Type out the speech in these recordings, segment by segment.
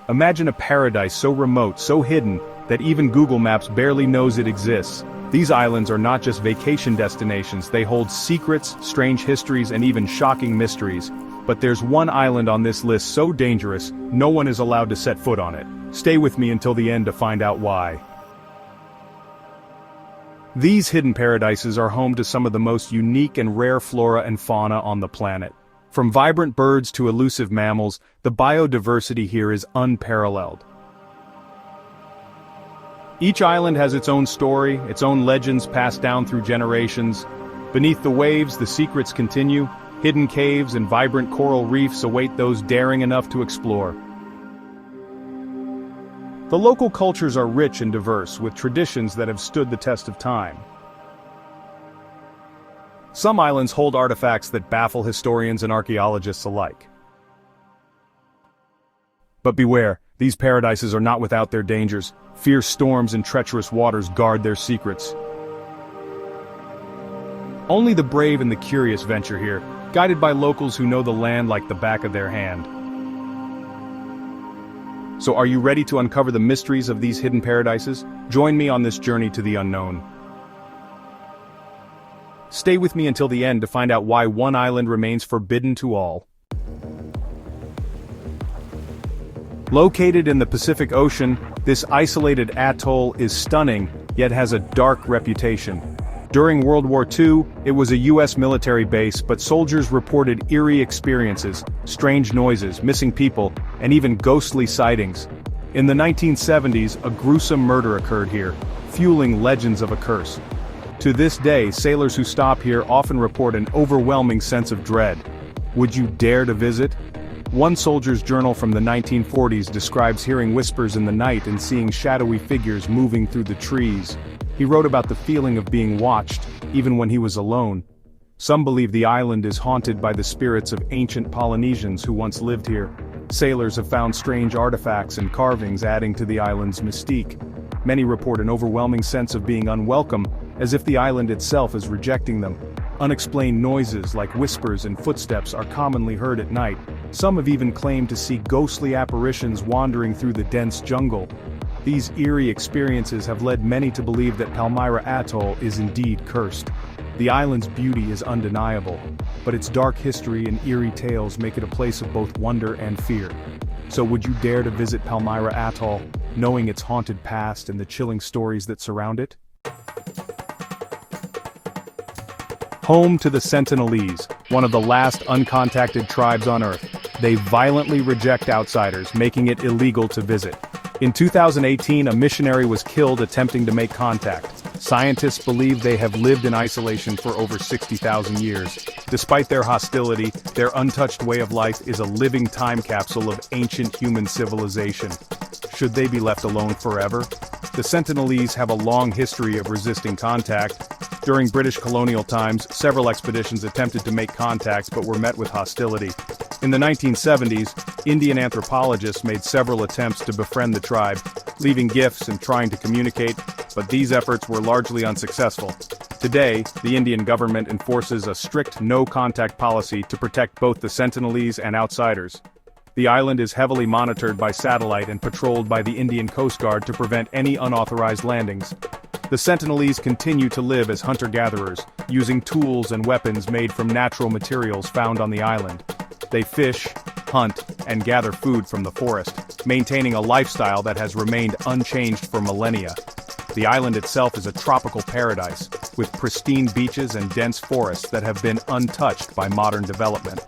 Imagine a paradise so remote, so hidden, that even Google Maps barely knows it exists. These islands are not just vacation destinations, they hold secrets, strange histories, and even shocking mysteries. But there's one island on this list so dangerous, no one is allowed to set foot on it. Stay with me until the end to find out why. These hidden paradises are home to some of the most unique and rare flora and fauna on the planet. From vibrant birds to elusive mammals, the biodiversity here is unparalleled. Each island has its own story, its own legends passed down through generations. Beneath the waves, the secrets continue. Hidden caves and vibrant coral reefs await those daring enough to explore. The local cultures are rich and diverse, with traditions that have stood the test of time. Some islands hold artifacts that baffle historians and archaeologists alike. But beware, these paradises are not without their dangers. Fierce storms and treacherous waters guard their secrets. Only the brave and the curious venture here, guided by locals who know the land like the back of their hand. So are you ready to uncover the mysteries of these hidden paradises? Join me on this journey to the unknown. Stay with me until the end to find out why one island remains forbidden to all. Located in the Pacific Ocean, this isolated atoll is stunning, yet has a dark reputation. During World War II, it was a US military base, but soldiers reported eerie experiences, strange noises, missing people, and even ghostly sightings. In the 1970s, a gruesome murder occurred here, fueling legends of a curse. To this day, sailors who stop here often report an overwhelming sense of dread. Would you dare to visit? One soldier's journal from the 1940s describes hearing whispers in the night and seeing shadowy figures moving through the trees. He wrote about the feeling of being watched, even when he was alone. Some believe the island is haunted by the spirits of ancient Polynesians who once lived here. Sailors have found strange artifacts and carvings adding to the island's mystique. Many report an overwhelming sense of being unwelcome, as if the island itself is rejecting them. Unexplained noises like whispers and footsteps are commonly heard at night. Some have even claimed to see ghostly apparitions wandering through the dense jungle. These eerie experiences have led many to believe that Palmyra Atoll is indeed cursed. The island's beauty is undeniable, but its dark history and eerie tales make it a place of both wonder and fear. So would you dare to visit Palmyra Atoll, knowing its haunted past and the chilling stories that surround it? Home to the Sentinelese, one of the last uncontacted tribes on Earth. They violently reject outsiders, making it illegal to visit. In 2018, a missionary was killed attempting to make contact. Scientists believe they have lived in isolation for over 60,000 years. Despite their hostility, their untouched way of life is a living time capsule of ancient human civilization. Should they be left alone forever? The Sentinelese have a long history of resisting contact. During British colonial times, several expeditions attempted to make contact but were met with hostility. In the 1970s, Indian anthropologists made several attempts to befriend the tribe, leaving gifts and trying to communicate, but these efforts were largely unsuccessful. Today, the Indian government enforces a strict no-contact policy to protect both the Sentinelese and outsiders. The island is heavily monitored by satellite and patrolled by the Indian Coast Guard to prevent any unauthorized landings. The Sentinelese continue to live as hunter-gatherers, using tools and weapons made from natural materials found on the island. They fish, hunt, and gather food from the forest, maintaining a lifestyle that has remained unchanged for millennia. The island itself is a tropical paradise, with pristine beaches and dense forests that have been untouched by modern development.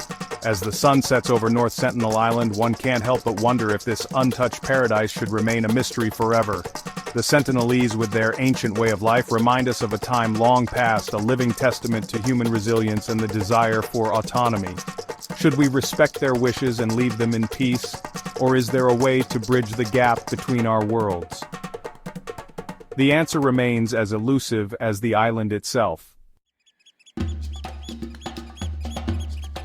As the sun sets over North Sentinel Island, one can't help but wonder if this untouched paradise should remain a mystery forever. The Sentinelese, with their ancient way of life, remind us of a time long past, a living testament to human resilience and the desire for autonomy. Should we respect their wishes and leave them in peace, or is there a way to bridge the gap between our worlds? The answer remains as elusive as the island itself.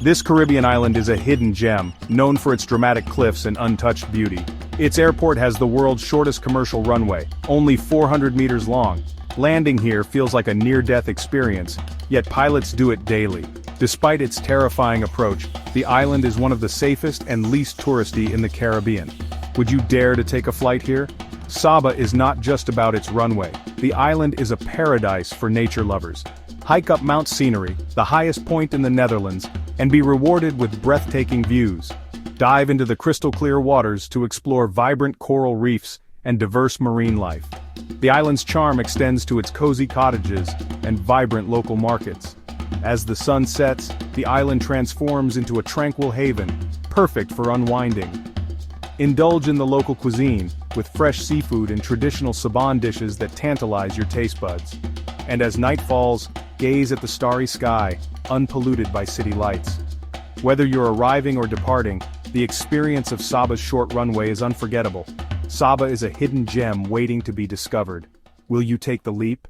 This Caribbean island is a hidden gem, known for its dramatic cliffs and untouched beauty. Its airport has the world's shortest commercial runway, only 400 meters long. Landing here feels like a near-death experience, yet pilots do it daily. Despite its terrifying approach, the island is one of the safest and least touristy in the Caribbean. Would you dare to take a flight here? Saba is not just about its runway. The island is a paradise for nature lovers. Hike up Mount Scenery, the highest point in the Netherlands, and be rewarded with breathtaking views. Dive into the crystal-clear waters to explore vibrant coral reefs and diverse marine life. The island's charm extends to its cozy cottages and vibrant local markets. As the sun sets, the island transforms into a tranquil haven, perfect for unwinding. Indulge in the local cuisine, with fresh seafood and traditional Saban dishes that tantalize your taste buds. And as night falls, gaze at the starry sky, unpolluted by city lights. Whether you're arriving or departing, the experience of Saba's short runway is unforgettable. Saba is a hidden gem waiting to be discovered. Will you take the leap?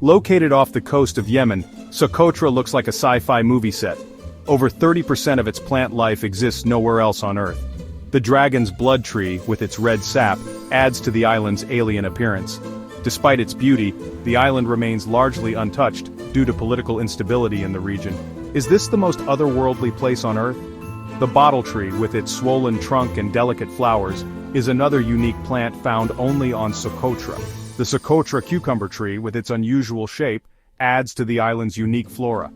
Located off the coast of Yemen, Socotra looks like a sci-fi movie set. Over 30% of its plant life exists nowhere else on Earth. The dragon's blood tree, with its red sap, adds to the island's alien appearance. Despite its beauty, the island remains largely untouched, due to political instability in the region. Is this the most otherworldly place on Earth? The bottle tree, with its swollen trunk and delicate flowers, is another unique plant found only on Socotra. The Socotra cucumber tree, with its unusual shape, adds to the island's unique flora.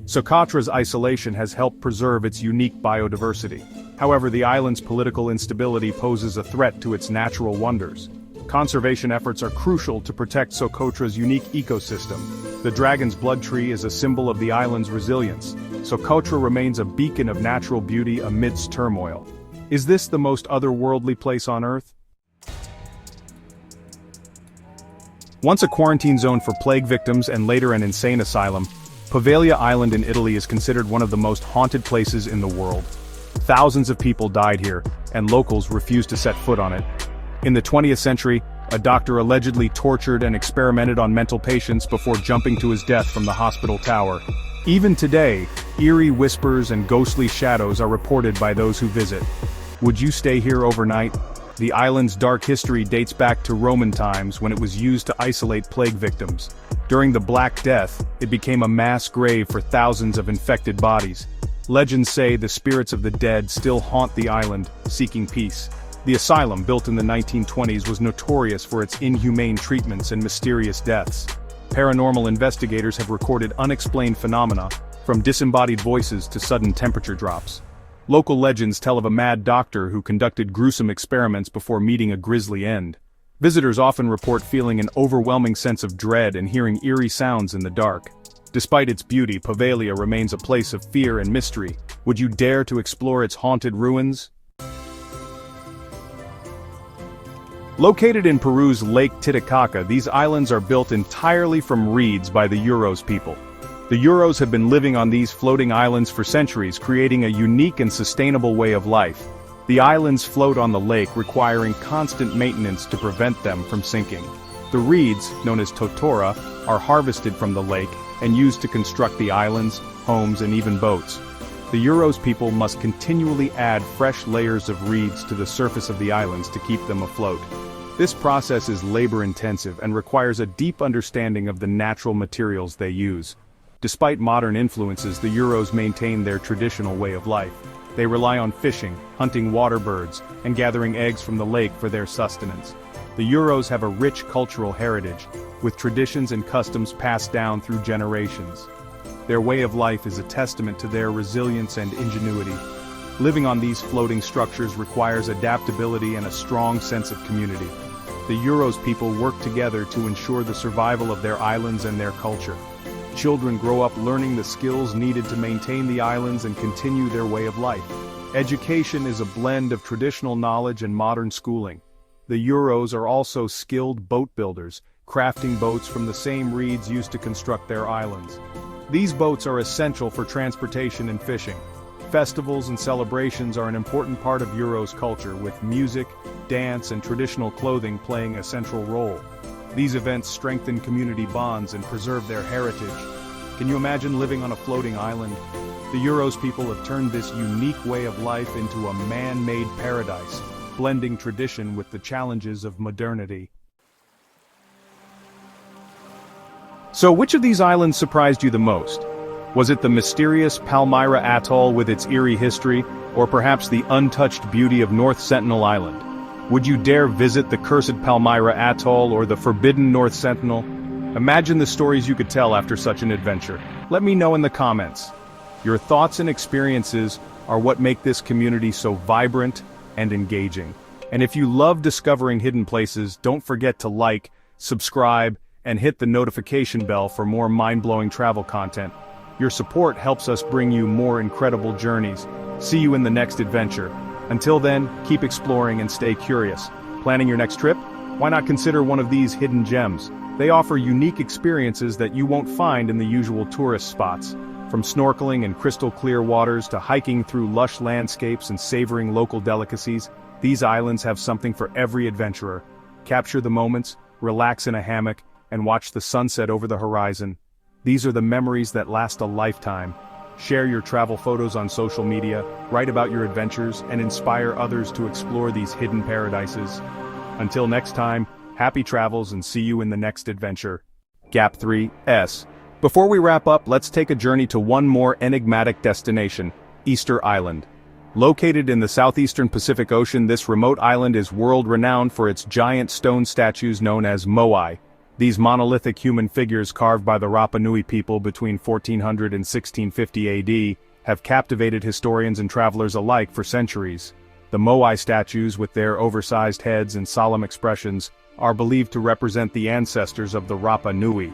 Socotra's isolation has helped preserve its unique biodiversity. However, the island's political instability poses a threat to its natural wonders. Conservation efforts are crucial to protect Socotra's unique ecosystem. The dragon's blood tree is a symbol of the island's resilience. Socotra remains a beacon of natural beauty amidst turmoil. Is this the most otherworldly place on Earth? Once a quarantine zone for plague victims and later an insane asylum, Poveglia Island in Italy is considered one of the most haunted places in the world. Thousands of people died here, and locals refused to set foot on it. In the 20th century, a doctor allegedly tortured and experimented on mental patients before jumping to his death from the hospital tower. Even today, eerie whispers and ghostly shadows are reported by those who visit. Would you stay here overnight? The island's dark history dates back to Roman times when it was used to isolate plague victims. During the Black Death, it became a mass grave for thousands of infected bodies. Legends say the spirits of the dead still haunt the island, seeking peace. The asylum, built in the 1920s, was notorious for its inhumane treatments and mysterious deaths. Paranormal investigators have recorded unexplained phenomena, from disembodied voices to sudden temperature drops. Local legends tell of a mad doctor who conducted gruesome experiments before meeting a grisly end. Visitors often report feeling an overwhelming sense of dread and hearing eerie sounds in the dark. Despite its beauty, Poveglia remains a place of fear and mystery. Would you dare to explore its haunted ruins? Located in Peru's Lake Titicaca, these islands are built entirely from reeds by the Uros people. The Uros have been living on these floating islands for centuries, creating a unique and sustainable way of life. The islands float on the lake, requiring constant maintenance to prevent them from sinking. The reeds, known as totora, are harvested from the lake and used to construct the islands, homes, and even boats. The Uros people must continually add fresh layers of reeds to the surface of the islands to keep them afloat. This process is labor-intensive and requires a deep understanding of the natural materials they use. Despite modern influences, the Uros maintain their traditional way of life. They rely on fishing, hunting water birds, and gathering eggs from the lake for their sustenance. The Uros have a rich cultural heritage, with traditions and customs passed down through generations. Their way of life is a testament to their resilience and ingenuity. Living on these floating structures requires adaptability and a strong sense of community. The Uros people work together to ensure the survival of their islands and their culture. Children grow up learning the skills needed to maintain the islands and continue their way of life. Education is a blend of traditional knowledge and modern schooling. The Uros are also skilled boat builders, crafting boats from the same reeds used to construct their islands. These boats are essential for transportation and fishing. Festivals and celebrations are an important part of Uros culture, with music, dance, and traditional clothing playing a central role. These events strengthen community bonds and preserve their heritage. Can you imagine living on a floating island? The Uros people have turned this unique way of life into a man-made paradise, blending tradition with the challenges of modernity. So which of these islands surprised you the most? Was it the mysterious Palmyra Atoll with its eerie history, or perhaps the untouched beauty of North Sentinel Island? Would you dare visit the cursed Palmyra Atoll or the forbidden North Sentinel? Imagine the stories you could tell after such an adventure. Let me know in the comments. Your thoughts and experiences are what make this community so vibrant and engaging. And if you love discovering hidden places, don't forget to like, subscribe, and hit the notification bell for more mind-blowing travel content. Your support helps us bring you more incredible journeys. See you in the next adventure. Until then, keep exploring and stay curious. Planning your next trip? Why not consider one of these hidden gems? They offer unique experiences that you won't find in the usual tourist spots. From snorkeling in crystal clear waters to hiking through lush landscapes and savoring local delicacies, these islands have something for every adventurer. Capture the moments, relax in a hammock, and watch the sunset over the horizon. These are the memories that last a lifetime. Share your travel photos on social media, write about your adventures, and inspire others to explore these hidden paradises. Until next time, happy travels and see you in the next adventure. Gap 3S. Before we wrap up, let's take a journey to one more enigmatic destination, Easter Island. Located in the southeastern Pacific Ocean, this remote island is world-renowned for its giant stone statues known as moai. These monolithic human figures carved by the Rapa Nui people between 1400 and 1650 AD have captivated historians and travelers alike for centuries. The moai statues, with their oversized heads and solemn expressions, are believed to represent the ancestors of the Rapa Nui.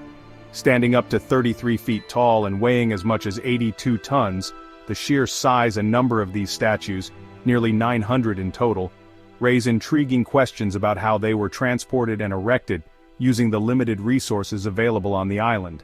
Standing up to 33 feet tall and weighing as much as 82 tons, the sheer size and number of these statues, nearly 900 in total, raise intriguing questions about how they were transported and erected using the limited resources available on the island.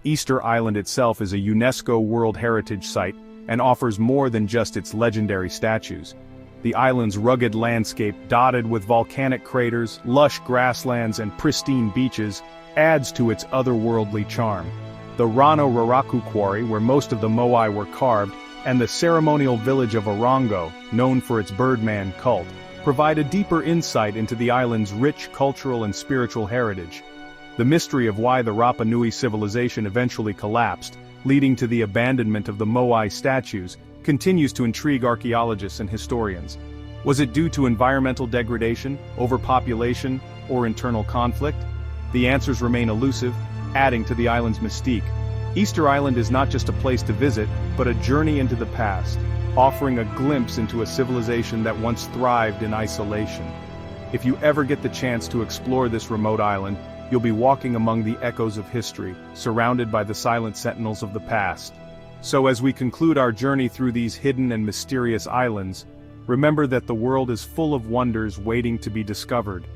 Easter Island itself is a UNESCO World Heritage Site and offers more than just its legendary statues. The island's rugged landscape, dotted with volcanic craters, lush grasslands, and pristine beaches, adds to its otherworldly charm. The Rano Raraku Quarry, where most of the moai were carved, and the ceremonial village of Orongo, known for its Birdman cult, provide a deeper insight into the island's rich cultural and spiritual heritage. The mystery of why the Rapa Nui civilization eventually collapsed, leading to the abandonment of the moai statues, continues to intrigue archaeologists and historians. Was it due to environmental degradation, overpopulation, or internal conflict? The answers remain elusive, adding to the island's mystique. Easter Island is not just a place to visit, but a journey into the past, offering a glimpse into a civilization that once thrived in isolation. If you ever get the chance to explore this remote island, you'll be walking among the echoes of history, surrounded by the silent sentinels of the past. So as we conclude our journey through these hidden and mysterious islands, remember that the world is full of wonders waiting to be discovered.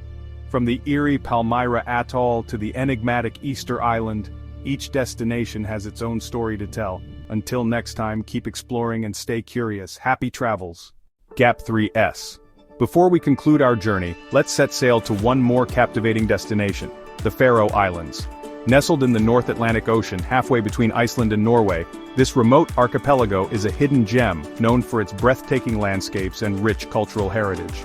From the eerie Palmyra Atoll to the enigmatic Easter Island, each destination has its own story to tell. Until next time, keep exploring and stay curious. Happy travels. Gap 3S. Before we conclude our journey, let's set sail to one more captivating destination, the Faroe Islands. Nestled in the North Atlantic Ocean, halfway between Iceland and Norway, this remote archipelago is a hidden gem known for its breathtaking landscapes and rich cultural heritage.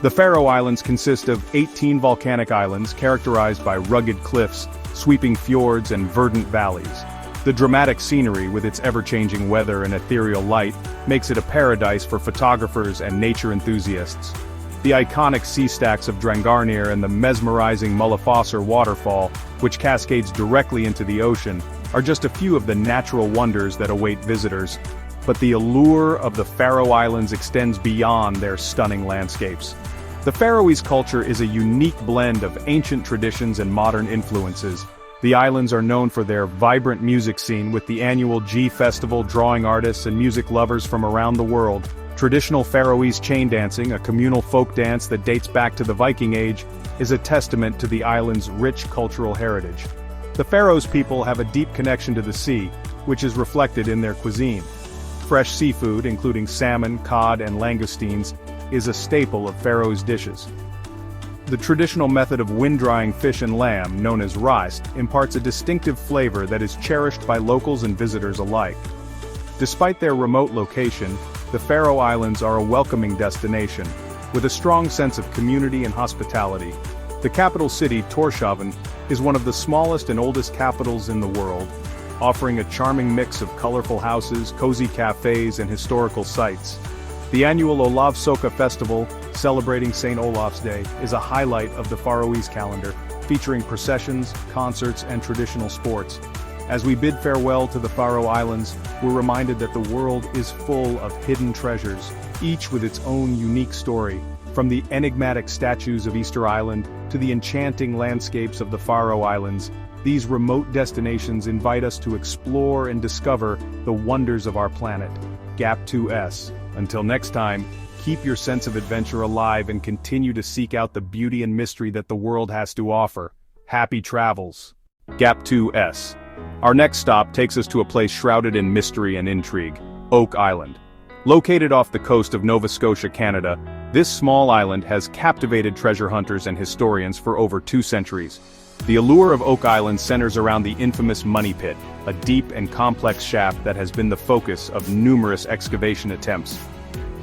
The Faroe Islands consist of 18 volcanic islands characterized by rugged cliffs, sweeping fjords, and verdant valleys. The dramatic scenery, with its ever-changing weather and ethereal light, makes it a paradise for photographers and nature enthusiasts. The iconic sea stacks of Drangarnir and the mesmerizing Mullafossar waterfall, which cascades directly into the ocean, are just a few of the natural wonders that await visitors. But the allure of the Faroe Islands extends beyond their stunning landscapes. The Faroese culture is a unique blend of ancient traditions and modern influences. The islands are known for their vibrant music scene, with the annual G Festival drawing artists and music lovers from around the world. Traditional Faroese chain dancing, a communal folk dance that dates back to the Viking Age, is a testament to the island's rich cultural heritage. The Faroes people have a deep connection to the sea, which is reflected in their cuisine. Fresh seafood, including salmon, cod, and langoustines, is a staple of Faroes dishes. The traditional method of wind-drying fish and lamb, known as ræst, imparts a distinctive flavor that is cherished by locals and visitors alike. Despite their remote location, the Faroe Islands are a welcoming destination, with a strong sense of community and hospitality. The capital city, Tórshavn, is one of the smallest and oldest capitals in the world, offering a charming mix of colorful houses, cozy cafes, and historical sites. The annual Olavsoka Festival, celebrating St. Olaf's Day, is a highlight of the Faroese calendar, featuring processions, concerts, and traditional sports. As we bid farewell to the Faroe Islands, we're reminded that the world is full of hidden treasures, each with its own unique story. From the enigmatic statues of Easter Island to the enchanting landscapes of the Faroe Islands, these remote destinations invite us to explore and discover the wonders of our planet. GAP2S. Until next time, keep your sense of adventure alive and continue to seek out the beauty and mystery that the world has to offer. Happy travels. GAP2S. Our next stop takes us to a place shrouded in mystery and intrigue, Oak Island. Located off the coast of Nova Scotia, Canada, this small island has captivated treasure hunters and historians for over 2 centuries. The allure of Oak Island centers around the infamous Money Pit, a deep and complex shaft that has been the focus of numerous excavation attempts.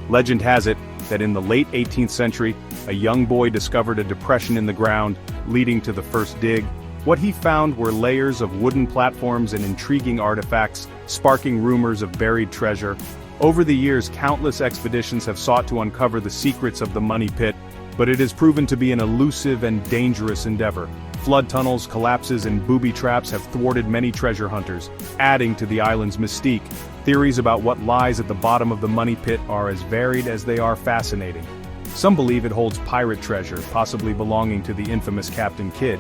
Legend has it that in the late 18th century, a young boy discovered a depression in the ground, leading to the first dig. What he found were layers of wooden platforms and intriguing artifacts, sparking rumors of buried treasure. Over the years, countless expeditions have sought to uncover the secrets of the Money Pit, but it has proven to be an elusive and dangerous endeavor. Flood tunnels, collapses, and booby traps have thwarted many treasure hunters, adding to the island's mystique. Theories about what lies at the bottom of the Money Pit are as varied as they are fascinating. Some believe it holds pirate treasure, possibly belonging to the infamous Captain Kidd.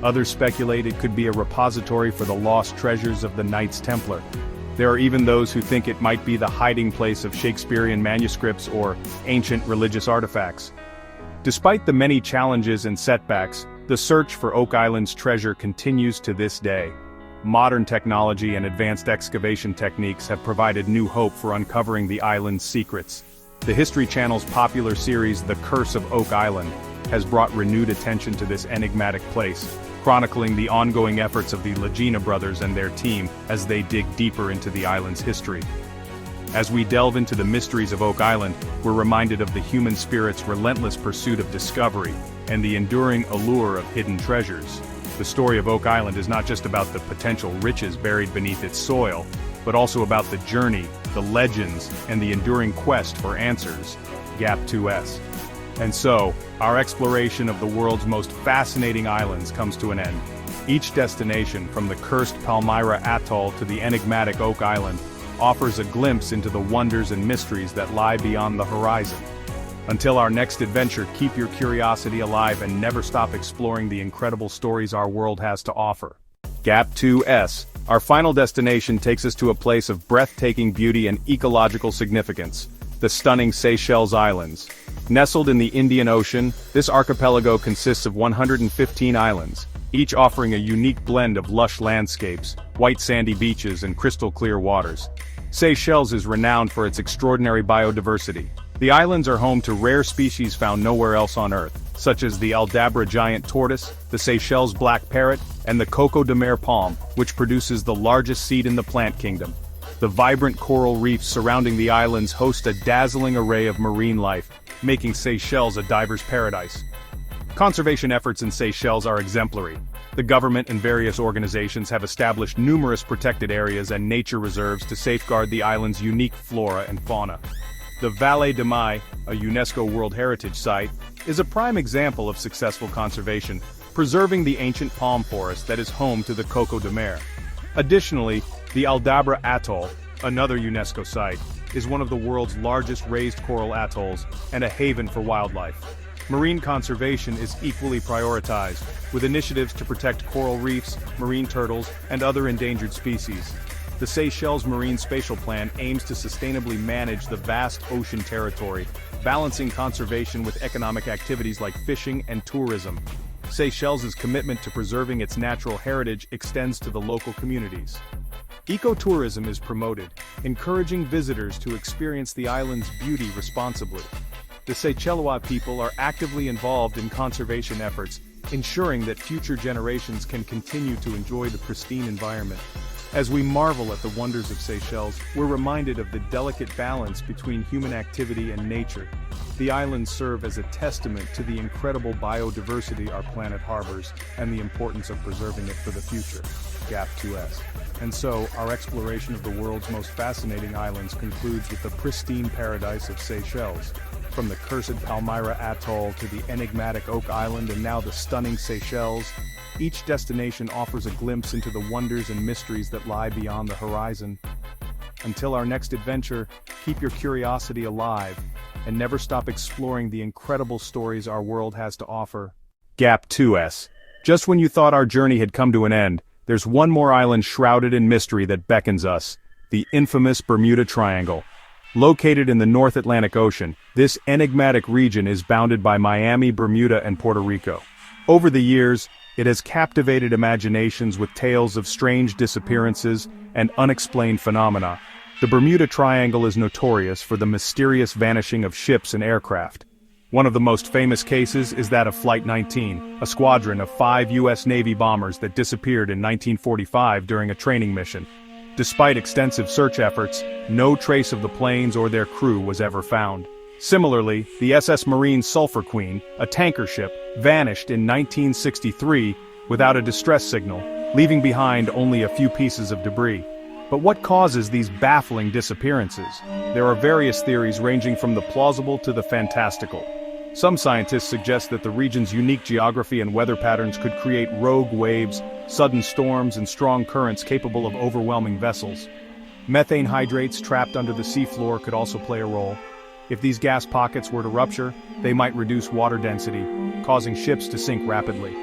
Others speculate it could be a repository for the lost treasures of the Knights Templar. There are even those who think it might be the hiding place of Shakespearean manuscripts or ancient religious artifacts. Despite the many challenges and setbacks, the search for Oak Island's treasure continues to this day. Modern technology and advanced excavation techniques have provided new hope for uncovering the island's secrets. The History Channel's popular series The Curse of Oak Island has brought renewed attention to this enigmatic place, chronicling the ongoing efforts of the Lagina brothers and their team as they dig deeper into the island's history. As we delve into the mysteries of Oak Island, we're reminded of the human spirit's relentless pursuit of discovery and the enduring allure of hidden treasures. The story of Oak Island is not just about the potential riches buried beneath its soil, but also about the journey, the legends, and the enduring quest for answers. GAP2S. And so, our exploration of the world's most fascinating islands comes to an end. Each destination, from the cursed Palmyra Atoll to the enigmatic Oak Island, offers a glimpse into the wonders and mysteries that lie beyond the horizon. Until our next adventure, keep your curiosity alive and never stop exploring the incredible stories our world has to offer. GAP2S. Our final destination takes us to a place of breathtaking beauty and ecological significance, the stunning Seychelles Islands. Nestled in the Indian Ocean, this archipelago consists of 115 islands, each offering a unique blend of lush landscapes, white sandy beaches, and crystal-clear waters. Seychelles is renowned for its extraordinary biodiversity. The islands are home to rare species found nowhere else on Earth, such as the Aldabra giant tortoise, the Seychelles black parrot, and the Coco de Mer palm, which produces the largest seed in the plant kingdom. The vibrant coral reefs surrounding the islands host a dazzling array of marine life, making Seychelles a diver's paradise. Conservation efforts in Seychelles are exemplary. The government and various organizations have established numerous protected areas and nature reserves to safeguard the island's unique flora and fauna. The Vallée de Mai, a UNESCO World Heritage Site, is a prime example of successful conservation, preserving the ancient palm forest that is home to the Coco de Mer. Additionally, the Aldabra Atoll, another UNESCO site, is one of the world's largest raised coral atolls and a haven for wildlife. Marine conservation is equally prioritized, with initiatives to protect coral reefs, marine turtles, and other endangered species. The Seychelles Marine Spatial Plan aims to sustainably manage the vast ocean territory, balancing conservation with economic activities like fishing and tourism. Seychelles' commitment to preserving its natural heritage extends to the local communities. Ecotourism is promoted, encouraging visitors to experience the island's beauty responsibly. The Seychellois people are actively involved in conservation efforts, ensuring that future generations can continue to enjoy the pristine environment. As we marvel at the wonders of Seychelles, we're reminded of the delicate balance between human activity and nature. The islands serve as a testament to the incredible biodiversity our planet harbors and the importance of preserving it for the future. GAP 2S. And so, our exploration of the world's most fascinating islands concludes with the pristine paradise of Seychelles. From the cursed Palmyra Atoll to the enigmatic Oak Island and now the stunning Seychelles, each destination offers a glimpse into the wonders and mysteries that lie beyond the horizon. Until our next adventure, keep your curiosity alive, and never stop exploring the incredible stories our world has to offer. GAP 2S. Just when you thought our journey had come to an end, there's one more island shrouded in mystery that beckons us, the infamous Bermuda Triangle. Located in the North Atlantic Ocean, this enigmatic region is bounded by Miami, Bermuda, and Puerto Rico. Over the years, it has captivated imaginations with tales of strange disappearances and unexplained phenomena. The Bermuda Triangle is notorious for the mysterious vanishing of ships and aircraft. One of the most famous cases is that of Flight 19, a squadron of 5 U.S. Navy bombers that disappeared in 1945 during a training mission. Despite extensive search efforts, no trace of the planes or their crew was ever found. Similarly, the SS Marine Sulphur Queen, a tanker ship, vanished in 1963 without a distress signal, leaving behind only a few pieces of debris. But what causes these baffling disappearances? There are various theories ranging from the plausible to the fantastical. Some scientists suggest that the region's unique geography and weather patterns could create rogue waves, sudden storms, and strong currents capable of overwhelming vessels. Methane hydrates trapped under the seafloor could also play a role. If these gas pockets were to rupture, they might reduce water density, causing ships to sink rapidly.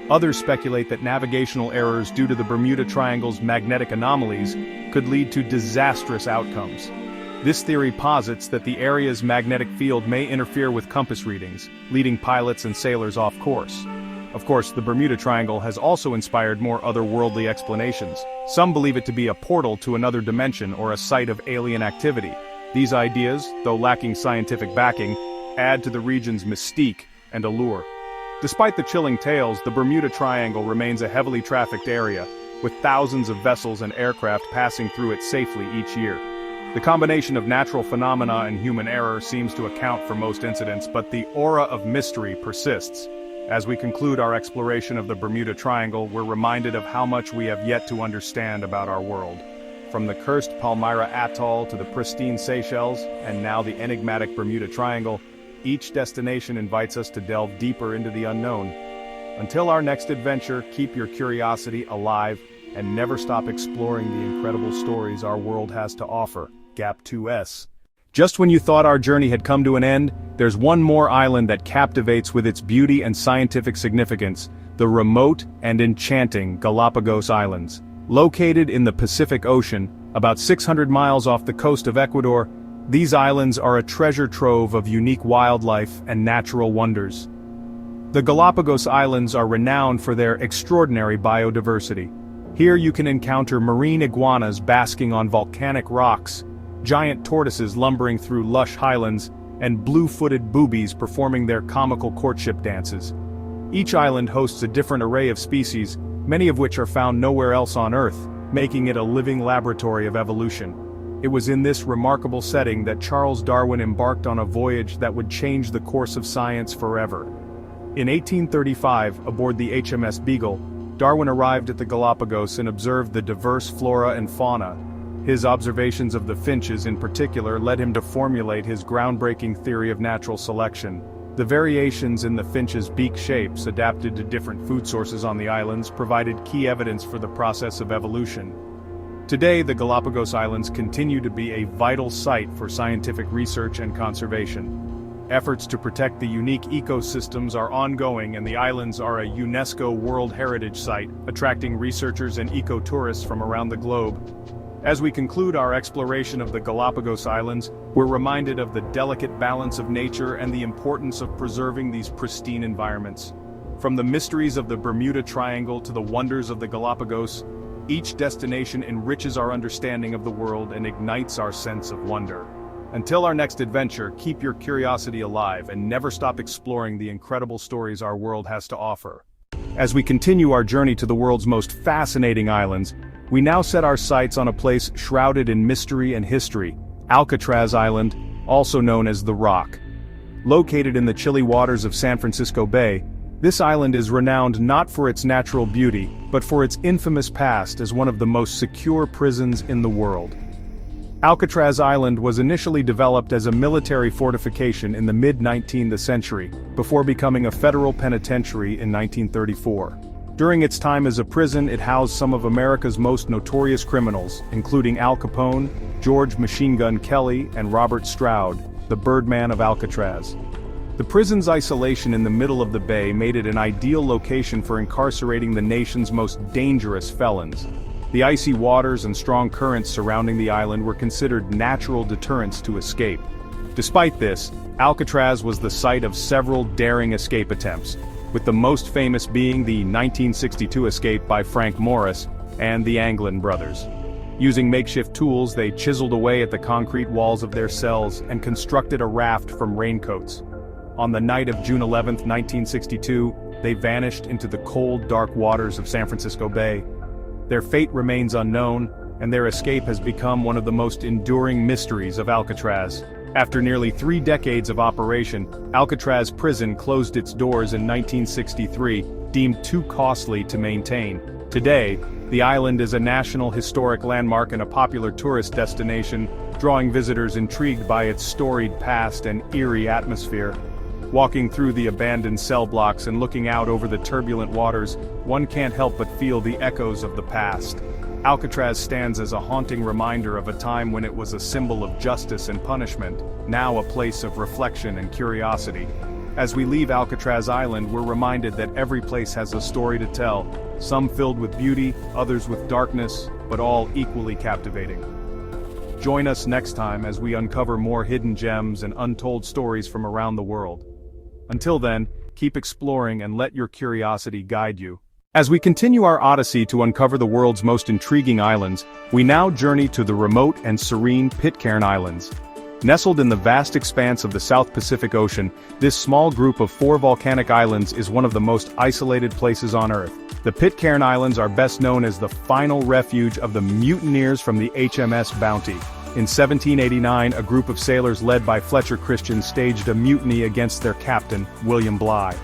Others speculate that navigational errors due to the Bermuda Triangle's magnetic anomalies could lead to disastrous outcomes. This theory posits that the area's magnetic field may interfere with compass readings, leading pilots and sailors off course. Of course, the Bermuda Triangle has also inspired more otherworldly explanations. Some believe it to be a portal to another dimension or a site of alien activity. These ideas, though lacking scientific backing, add to the region's mystique and allure. Despite the chilling tales, the Bermuda Triangle remains a heavily trafficked area, with thousands of vessels and aircraft passing through it safely each year. The combination of natural phenomena and human error seems to account for most incidents, but the aura of mystery persists. As we conclude our exploration of the Bermuda Triangle, we're reminded of how much we have yet to understand about our world. From the cursed Palmyra Atoll to the pristine Seychelles, and now the enigmatic Bermuda Triangle, each destination invites us to delve deeper into the unknown. Until our next adventure, keep your curiosity alive and never stop exploring the incredible stories our world has to offer. GAP 2S. Just when you thought our journey had come to an end, there's one more island that captivates with its beauty and scientific significance, the remote and enchanting Galapagos Islands. Located in the Pacific Ocean, about 600 miles off the coast of Ecuador, these islands are a treasure trove of unique wildlife and natural wonders. The Galapagos Islands are renowned for their extraordinary biodiversity. Here you can encounter marine iguanas basking on volcanic rocks, giant tortoises lumbering through lush highlands, and blue-footed boobies performing their comical courtship dances. Each island hosts a different array of species, many of which are found nowhere else on Earth, making it a living laboratory of evolution. It was in this remarkable setting that Charles Darwin embarked on a voyage that would change the course of science forever. In 1835, aboard the HMS Beagle, Darwin arrived at the Galapagos and observed the diverse flora and fauna. His observations of the finches in particular led him to formulate his groundbreaking theory of natural selection. The variations in the finch's beak shapes adapted to different food sources on the islands provided key evidence for the process of evolution. Today, the Galapagos Islands continue to be a vital site for scientific research and conservation. Efforts to protect the unique ecosystems are ongoing, and the islands are a UNESCO World Heritage Site, attracting researchers and eco-tourists from around the globe. As we conclude our exploration of the Galapagos Islands, we're reminded of the delicate balance of nature and the importance of preserving these pristine environments. From the mysteries of the Bermuda Triangle to the wonders of the Galapagos, each destination enriches our understanding of the world and ignites our sense of wonder. Until our next adventure, keep your curiosity alive and never stop exploring the incredible stories our world has to offer. As we continue our journey to the world's most fascinating islands, we now set our sights on a place shrouded in mystery and history, Alcatraz Island, also known as The Rock. Located in the chilly waters of San Francisco Bay, This island is renowned not for its natural beauty, but for its infamous past as one of the most secure prisons in the world. Alcatraz Island was initially developed as a military fortification in the mid-19th century, before becoming a federal penitentiary in 1934. During its time as a prison, it housed some of America's most notorious criminals, including Al Capone, George Machine Gun Kelly, and Robert Stroud, the Birdman of Alcatraz. The prison's isolation in the middle of the bay made it an ideal location for incarcerating the nation's most dangerous felons. The icy waters and strong currents surrounding the island were considered natural deterrents to escape. Despite this, Alcatraz was the site of several daring escape attempts, with the most famous being the 1962 escape by Frank Morris and the Anglin brothers. Using makeshift tools, they chiseled away at the concrete walls of their cells and constructed a raft from raincoats. On the night of June 11, 1962, they vanished into the cold, dark waters of San Francisco Bay. Their fate remains unknown, and their escape has become one of the most enduring mysteries of Alcatraz. After nearly 3 decades of operation, Alcatraz Prison closed its doors in 1963, deemed too costly to maintain. Today, the island is a National Historic Landmark and a popular tourist destination, drawing visitors intrigued by its storied past and eerie atmosphere. Walking through the abandoned cell blocks and looking out over the turbulent waters, one can't help but feel the echoes of the past. Alcatraz stands as a haunting reminder of a time when it was a symbol of justice and punishment, now a place of reflection and curiosity. As we leave Alcatraz Island, we're reminded that every place has a story to tell, some filled with beauty, others with darkness, but all equally captivating. Join us next time as we uncover more hidden gems and untold stories from around the world. Until then, keep exploring and let your curiosity guide you. As we continue our odyssey to uncover the world's most intriguing islands, we now journey to the remote and serene Pitcairn Islands. Nestled in the vast expanse of the South Pacific Ocean, this small group of 4 volcanic islands is one of the most isolated places on Earth. The Pitcairn Islands are best known as the final refuge of the mutineers from the HMS Bounty. In 1789, a group of sailors led by Fletcher Christian staged a mutiny against their captain, William Bligh.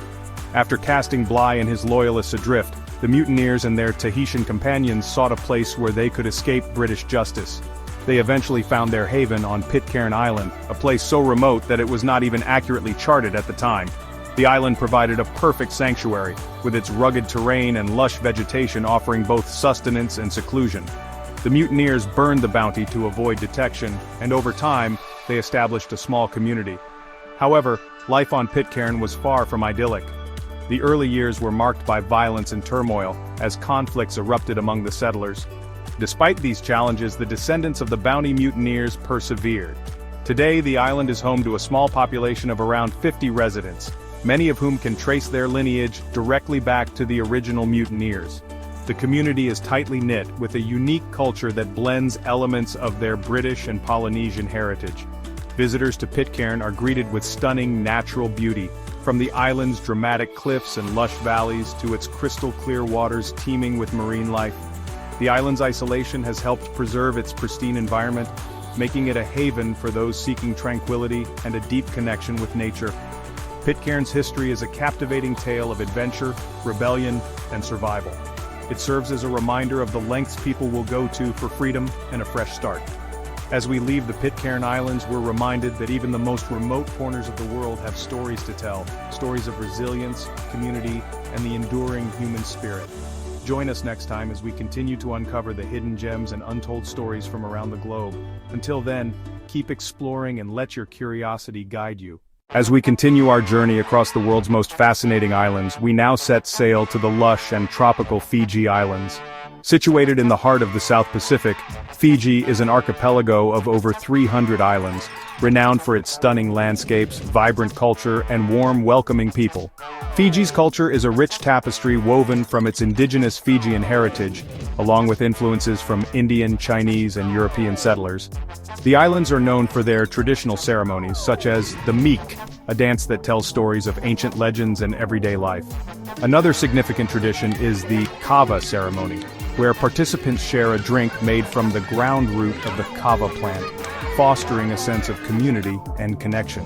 After casting Bligh and his loyalists adrift, the mutineers and their Tahitian companions sought a place where they could escape British justice. They eventually found their haven on Pitcairn Island, a place so remote that it was not even accurately charted at the time. The island provided a perfect sanctuary, with its rugged terrain and lush vegetation offering both sustenance and seclusion. The mutineers burned the Bounty to avoid detection, and over time, they established a small community. However, life on Pitcairn was far from idyllic. The early years were marked by violence and turmoil, as conflicts erupted among the settlers. Despite these challenges, the descendants of the Bounty mutineers persevered. Today, the island is home to a small population of around 50 residents, many of whom can trace their lineage directly back to the original mutineers. The community is tightly knit, with a unique culture that blends elements of their British and Polynesian heritage. Visitors to Pitcairn are greeted with stunning natural beauty, from the island's dramatic cliffs and lush valleys to its crystal-clear waters teeming with marine life. The island's isolation has helped preserve its pristine environment, making it a haven for those seeking tranquility and a deep connection with nature. Pitcairn's history is a captivating tale of adventure, rebellion, and survival. It serves as a reminder of the lengths people will go to for freedom and a fresh start. As we leave the Pitcairn Islands, we're reminded that even the most remote corners of the world have stories to tell, stories of resilience, community, and the enduring human spirit. Join us next time as we continue to uncover the hidden gems and untold stories from around the globe. Until then, keep exploring and let your curiosity guide you. As we continue our journey across the world's most fascinating islands, we now set sail to the lush and tropical Fiji Islands. Situated in the heart of the South Pacific, Fiji is an archipelago of over 300 islands, renowned for its stunning landscapes, vibrant culture, and warm, welcoming people. Fiji's culture is a rich tapestry woven from its indigenous Fijian heritage, along with influences from Indian, Chinese, and European settlers. The islands are known for their traditional ceremonies, such as the Meek, a dance that tells stories of ancient legends and everyday life. Another significant tradition is the kava ceremony, where participants share a drink made from the ground root of the kava plant, fostering a sense of community and connection.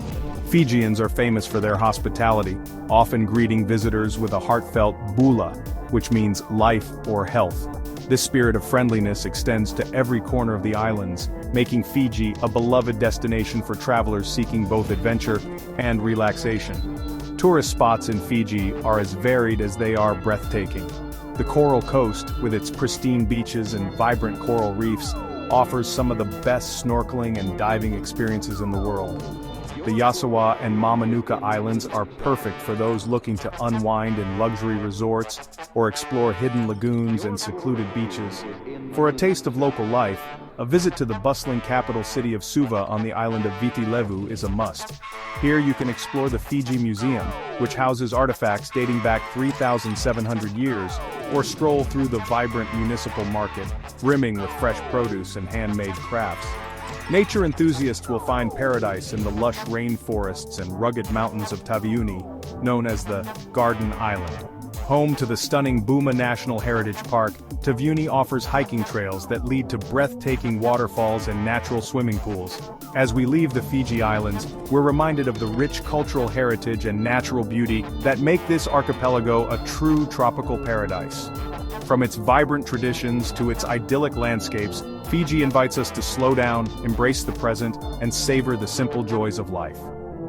Fijians are famous for their hospitality, often greeting visitors with a heartfelt bula, which means life or health. This spirit of friendliness extends to every corner of the islands, making Fiji a beloved destination for travelers seeking both adventure and relaxation. Tourist spots in Fiji are as varied as they are breathtaking. The Coral Coast, with its pristine beaches and vibrant coral reefs, offers some of the best snorkeling and diving experiences in the world. The Yasawa and Mamanuca Islands are perfect for those looking to unwind in luxury resorts or explore hidden lagoons and secluded beaches. For a taste of local life, a visit to the bustling capital city of Suva on the island of Viti Levu is a must. Here you can explore the Fiji Museum, which houses artifacts dating back 3,700 years, or stroll through the vibrant municipal market, brimming with fresh produce and handmade crafts. Nature enthusiasts will find paradise in the lush rainforests and rugged mountains of Taveuni, known as the Garden Island. Home to the stunning Buma National Heritage Park, Taveuni offers hiking trails that lead to breathtaking waterfalls and natural swimming pools. As we leave the Fiji Islands, we're reminded of the rich cultural heritage and natural beauty that make this archipelago a true tropical paradise. From its vibrant traditions to its idyllic landscapes, Fiji invites us to slow down, embrace the present, and savor the simple joys of life.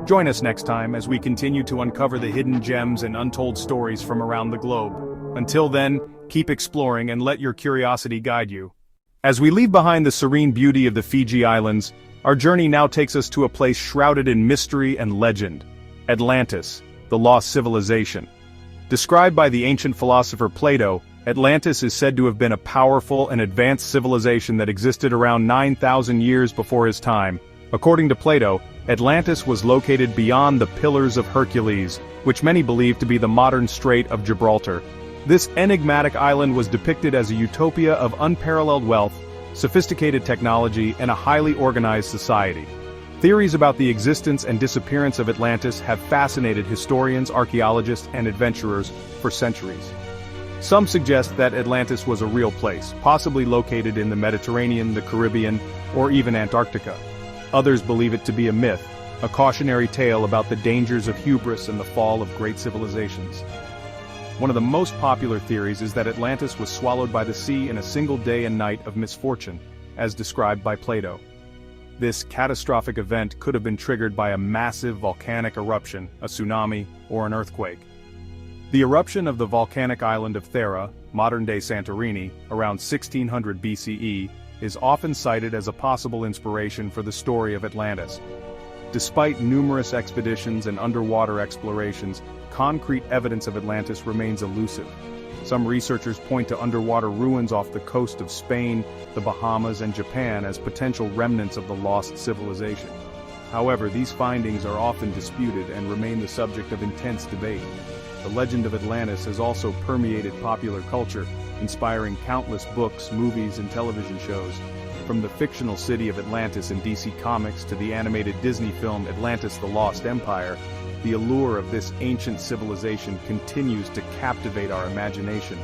Join us next time as we continue to uncover the hidden gems and untold stories from around the globe. Until then, keep exploring and let your curiosity guide you. As we leave behind the serene beauty of the Fiji Islands, our journey now takes us to a place shrouded in mystery and legend: Atlantis, the lost civilization. Described by the ancient philosopher Plato, Atlantis is said to have been a powerful and advanced civilization that existed around 9,000 years before his time. According to Plato, Atlantis was located beyond the Pillars of Hercules, which many believe to be the modern Strait of Gibraltar. This enigmatic island was depicted as a utopia of unparalleled wealth, sophisticated technology, and a highly organized society. Theories about the existence and disappearance of Atlantis have fascinated historians, archaeologists, and adventurers for centuries. Some suggest that Atlantis was a real place, possibly located in the Mediterranean, the Caribbean, or even Antarctica. Others believe it to be a myth, a cautionary tale about the dangers of hubris and the fall of great civilizations. One of the most popular theories is that Atlantis was swallowed by the sea in a single day and night of misfortune, as described by Plato. This catastrophic event could have been triggered by a massive volcanic eruption, a tsunami, or an earthquake. The eruption of the volcanic island of Thera, modern-day Santorini, around 1600 BCE, is often cited as a possible inspiration for the story of Atlantis. Despite numerous expeditions and underwater explorations, concrete evidence of Atlantis remains elusive. Some researchers point to underwater ruins off the coast of Spain, the Bahamas, and Japan as potential remnants of the lost civilization. However, these findings are often disputed and remain the subject of intense debate. The legend of Atlantis has also permeated popular culture, inspiring countless books, movies, and television shows. From the fictional city of Atlantis in DC Comics to the animated Disney film Atlantis: The Lost Empire, the allure of this ancient civilization continues to captivate our imagination.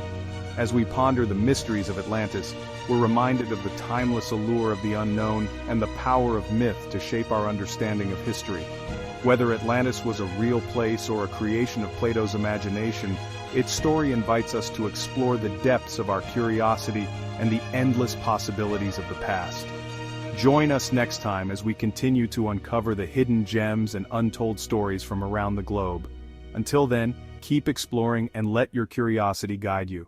As we ponder the mysteries of Atlantis, we're reminded of the timeless allure of the unknown and the power of myth to shape our understanding of history. Whether Atlantis was a real place or a creation of Plato's imagination, its story invites us to explore the depths of our curiosity and the endless possibilities of the past. Join us next time as we continue to uncover the hidden gems and untold stories from around the globe. Until then, keep exploring and let your curiosity guide you.